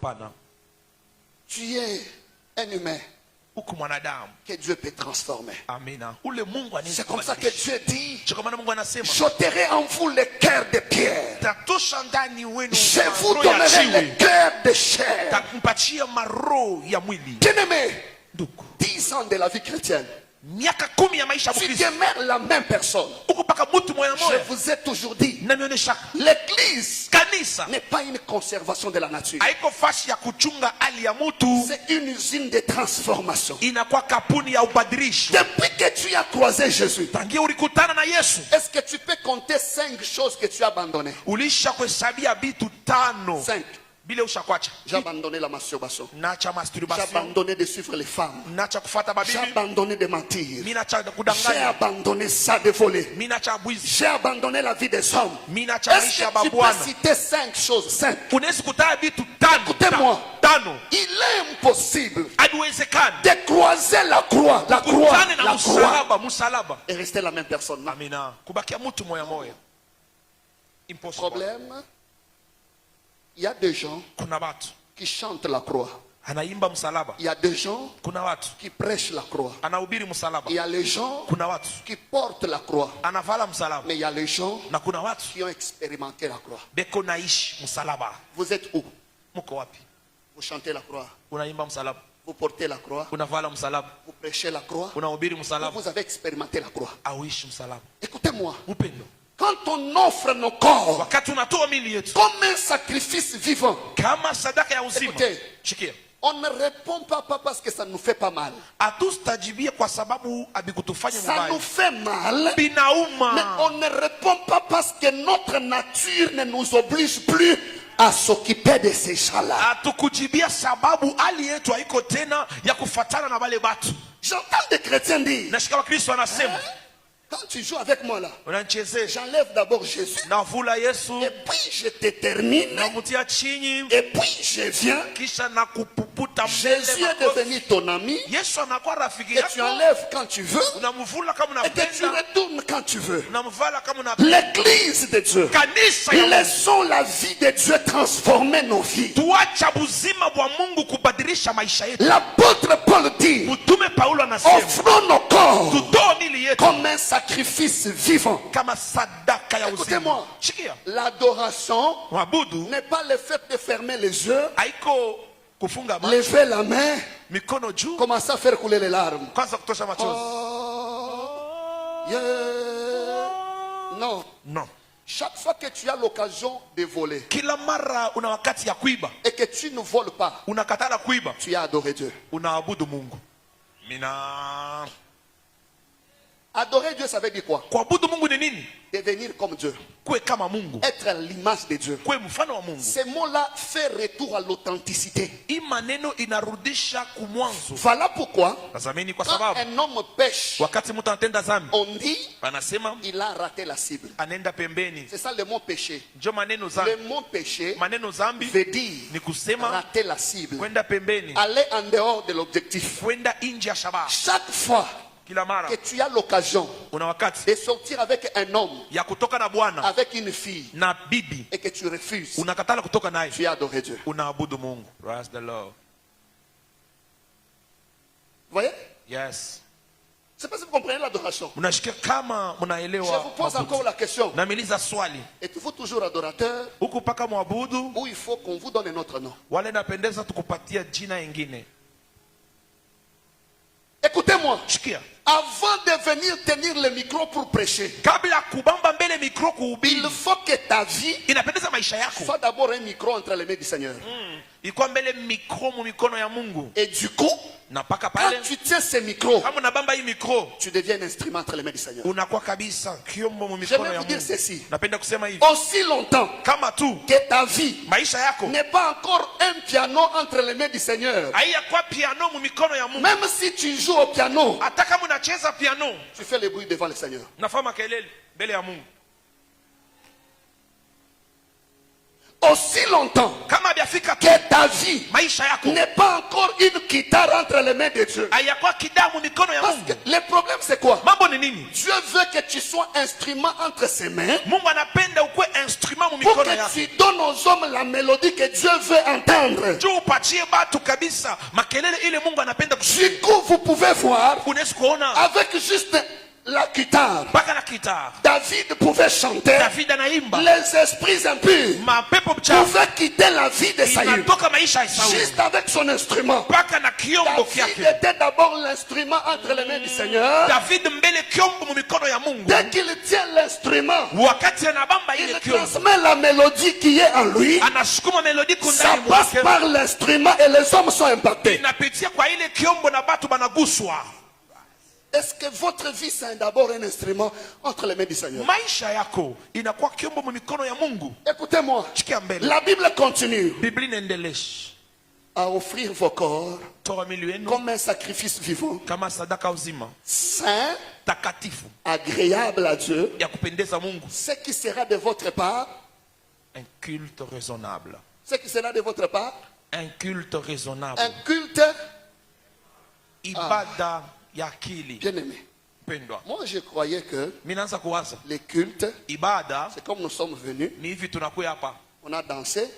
Pana. Tu es un humain que Dieu peut transformer. Amina. C'est comme ça que Dieu dit: j'ôterai en vous le cœur de pierre, je vous donnerai le cœur de chair. Bien-aimé, 10 ans de la vie chrétienne, tu demeures la même personne. Je vous ai toujours dit, l'église n'est pas une conservation de la nature, c'est une usine de transformation. Depuis que tu as croisé Jésus, est-ce que tu peux compter 5 choses que tu as abandonnées? 5. J'ai abandonné la masturbation. J'ai abandonné de suivre les femmes. J'ai abandonné de mentir. J'ai abandonné ça de voler. J'ai abandonné la vie des hommes. Est-ce que tu peux citer 5 choses simples? Écoutez-moi. Il est impossible de croiser la croix, et rester la même personne. Problème. Il y a des gens qui chantent la croix. Il y a des gens qui prêchent la croix. Il y a les gens qui portent la croix. Mais il y a les gens qui ont expérimenté la croix. Vous êtes où? Vous chantez la croix. Vous portez la croix. Vous prêchez la croix. Vous avez expérimenté la croix. Écoutez-moi. Quand on offre nos corps comme un sacrifice vivant, écoutez, on ne répond pas parce que ça nous fait pas mal. Ça nous fait mal, mais on ne répond pas parce que notre nature ne nous oblige plus à s'occuper de ces gens-là. J'entends des chrétiens dire: quand tu joues avec moi là, j'enlève d'abord Jésus, et puis je te termine, et puis je viens. Jésus est devenu ton ami, et tu enlèves quand tu veux, et que tu retournes quand tu veux. L'église de Dieu, laissons la vie de Dieu transformer nos vies. L'apôtre Paul dit: offrons nos corps comme un sacrifice vivant. Écoutez-moi, l'adoration n'est pas le fait de fermer les yeux, lever la main, commencer à faire couler les larmes. Non. Chaque fois que tu as l'occasion de voler et que tu ne voles pas, tu as adoré Dieu. Adorer Dieu, ça veut dire quoi? Devenir comme Dieu. Être à l'image de Dieu. Ces mots-là font retour à l'authenticité. Voilà pourquoi quand un homme pêche, on dit il a raté la cible. C'est ça le mot péché. Le mot péché veut dire rater la cible, aller en dehors de l'objectif. Chaque fois que tu as l'occasion de sortir avec un homme, avec une fille, et que tu refuses, tu as adoré Dieu. Vous voyez? Yes. Je ne sais pas si vous comprenez l'adoration. Je vous pose encore la question: êtes-vous toujours adorateur, ou il faut qu'on vous donne un autre nom? Écoutez-moi, avant de venir tenir le micro pour prêcher, il faut que ta vie soit d'abord un micro entre les mains du Seigneur. Et du coup, quand tu tiens ce micro, tu deviens un instrument entre les mains du Seigneur. J'aimerais vous dire ceci: aussi longtemps que ta vie n'est pas encore un piano entre les mains du Seigneur, même si tu joues au piano, tu fais le bruit devant le Seigneur. Aussi longtemps que ta vie n'est pas encore une guitare entre les mains de Dieu. Parce que le problème c'est quoi? Dieu veut que tu sois instrument entre ses mains. Pour que tu donnes aux hommes la mélodie que Dieu veut entendre. Du coup, vous pouvez voir avec juste la guitare. David pouvait chanter. Les esprits impurs pouvaient quitter la vie de Saül juste avec son instrument. David était d'abord l'instrument entre les mains du Seigneur. Dès qu'il tient l'instrument, il transmet la mélodie qui est en lui. Ça passe par l'instrument et les hommes sont impactés. Est-ce que votre vie c'est d'abord un instrument entre les mains du Seigneur? Écoutez-moi, la Bible continue à offrir vos corps comme un sacrifice vivant, saint, agréable à Dieu, ce qui sera de votre part un culte raisonnable. Ce qui sera de votre part un culte raisonnable. Un culte ibada. Bien aimé. Moi je croyais que les cultes, c'est comme nous sommes venus, on a dansé,